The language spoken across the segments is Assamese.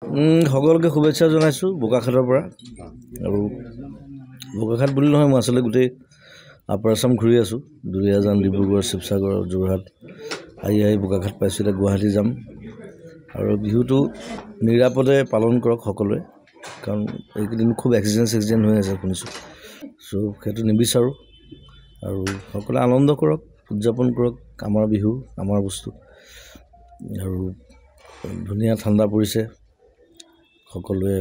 সকলোকে শুভেচ্ছা জনাইছোঁ বোকাখাটৰ পৰা। আৰু বোকাখাট বুলি নহয়, মই আচলতে গোটেই আপাৰ আছাম ঘূৰি আছোঁ। দুলীয়াজান, ডিব্ৰুগড়, শিৱসাগৰ, যোৰহাট আহি বোকাখাট পাইছোঁ। এতিয়া গুৱাহাটী যাম। আৰু বিহুটো নিৰাপদে পালন কৰক সকলোৱে, কাৰণ এইকেইদিন খুব এক্সিডেণ্ট হৈ আছে শুনিছোঁ। চ' সেইটো নিবিচাৰোঁ। আৰু সকলোৱে আনন্দ কৰক, উদযাপন কৰক। আমাৰ বিহু, আমাৰ বস্তু। আৰু ধুনীয়া ঠাণ্ডা পৰিছে, সকলোৱে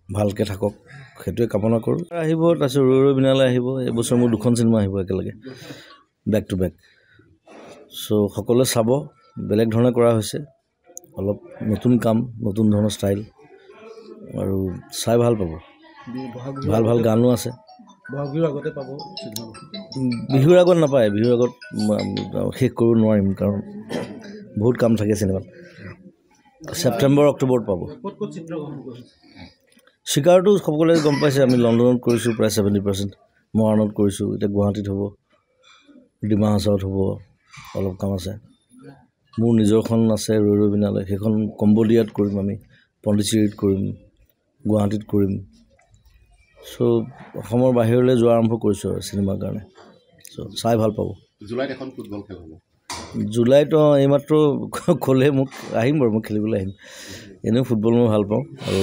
ভালকৈ থাকক, সেইটোৱে কামনা কৰোঁ। আহিব, তাৰপিছত ৰৈ বিনালৈ আহিব। এইবছৰ মোৰ 2খন চিনেমা আহিব একেলগে, বেক টু বেক। চ' সকলোৱে চাব। বেলেগ ধৰণে কৰা হৈছে, অলপ নতুন কাম, নতুন ধৰণৰ ষ্টাইল, আৰু চাই ভাল পাব। ভাল ভাল গানো আছে। বিহুৰ আগত নাপায়, বিহুৰ আগত শেষ কৰিব নোৱাৰিম, কাৰণ বহুত কাম থাকে চিনেমাত। ছেপ্টেম্বৰ, অক্টোবৰত পাব। চিকাৰটো সকলোৱে গম পাইছে। আমি লণ্ডনত কৰিছোঁ প্ৰায় 70%, মৰাণত কৰিছোঁ, এতিয়া গুৱাহাটীত হ'ব, ডিমা হাছাওত হ'ব। অলপ কাম আছে। মোৰ নিজৰখন আছে ৰৈ বিনালৈ, সেইখন কম্বোডিয়াত কৰিম, আমি পণ্ডিচেৰীত কৰিম, গুৱাহাটীত কৰিম। চ' অসমৰ বাহিৰলৈ যোৱা আৰম্ভ কৰিছোঁ আৰু চিনেমাৰ কাৰণে। চ' চাই ভাল পাব। জুলাইত এখন ফুটবল খেল হ'ব। জুলাইত এইমাত্ৰ ক'লে মোক, আহিম বাৰু, মই খেলিবলৈ আহিম। এনেও ফুটবল মই ভাল পাওঁ, আৰু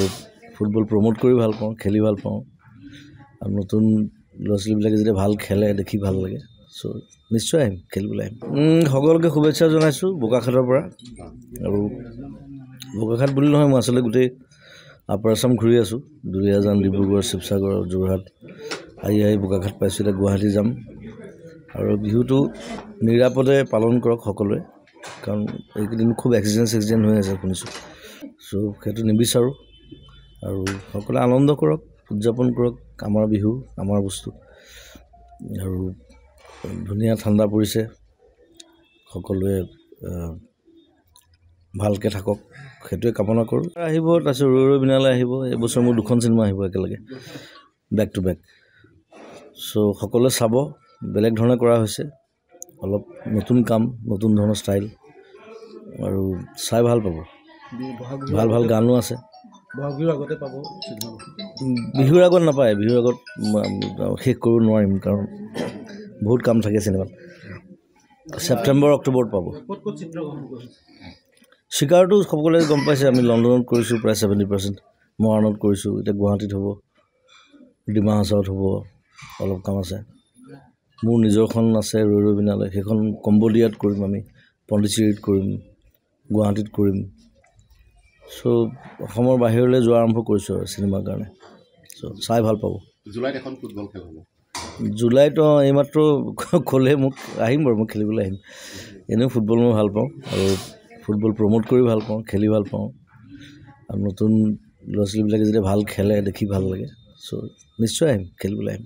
ফুটবল প্ৰমোট কৰি ভাল পাওঁ, খেলি ভাল পাওঁ। আৰু নতুন ল'ৰা ছোৱালীবিলাকে যেতিয়া ভাল খেলে দেখি ভাল লাগে। চ' নিশ্চয় আহিম, খেলিবলৈ আহিম। সকলোকে শুভেচ্ছা জনাইছোঁ বোকাখাটৰ পৰা। আৰু বোকাখাট বুলি নহয়, মই আচলতে গোটেই আপাৰ আছাম ঘূৰি আছোঁ। দুলীয়াজান, ডিব্ৰুগড়, শিৱসাগৰ, যোৰহাট আহি বোকাখাট পাইছোঁ। এতিয়া গুৱাহাটী যাম। আৰু বিহুটো নিৰাপদে পালন কৰক সকলোৱে, কাৰণ এইকেইদিন খুব এক্সিডেণ্ট হৈ আছে শুনিছোঁ। চ' সেইটো নিবিচাৰোঁ। আৰু সকলোৱে আনন্দ কৰক, উদযাপন কৰক। আমাৰ বিহু, আমাৰ বস্তু। আৰু ধুনীয়া ঠাণ্ডা পৰিছে, সকলোৱে ভালকৈ থাকক, সেইটোৱে কামনা কৰোঁ। আহিব, তাৰপিছত ৰৈ বিনালৈ আহিব। এইবছৰ মোৰ 2খন চিনেমা আহিব একেলগে, বেক টু বেক। চ' সকলোৱে চাব। বেলেগ ধৰণে কৰা হৈছে, অলপ নতুন কাম, নতুন ধৰণৰ ষ্টাইল, আৰু চাই ভাল পাব। ভাল ভাল গানো আছে। বিহুৰ আগত নাপায়, বিহুৰ আগত শেষ কৰিব নোৱাৰিম, কাৰণ বহুত কাম থাকে চিনেমাত। ছেপ্টেম্বৰ, অক্টোবৰত পাব। চিকাৰটো সকলোৱে গম পাইছে। আমি লণ্ডনত কৰিছোঁ প্ৰায় 70%, মৰাণত কৰিছোঁ, এতিয়া গুৱাহাটীত হ'ব, ডিমা হাছাওত হ'ব। অলপ কাম আছে। মোৰ নিজৰখন আছে ৰৈ বিনালৈ, সেইখন কম্বোডিয়াত কৰিম, আমি পণ্ডিচেৰীত কৰিম, গুৱাহাটীত কৰিম। চ' অসমৰ বাহিৰলৈ যোৱা আৰম্ভ কৰিছোঁ আৰু চিনেমাৰ কাৰণে। চ' চাই ভাল পাব। জুলাইত এখন ফুটবল খেল হ'ব। জুলাইত এইমাত্ৰ ক'লে মোক, আহিম বাৰু, মই খেলিবলৈ আহিম। এনেও ফুটবল মই ভাল পাওঁ, আৰু ফুটবল প্ৰমোট কৰি ভাল পাওঁ, খেলি ভাল পাওঁ। আৰু নতুন ল'ৰা ছোৱালীবিলাকে যেতিয়া ভাল খেলে দেখি ভাল লাগে। চ' নিশ্চয় আহিম, খেলিবলৈ আহিম।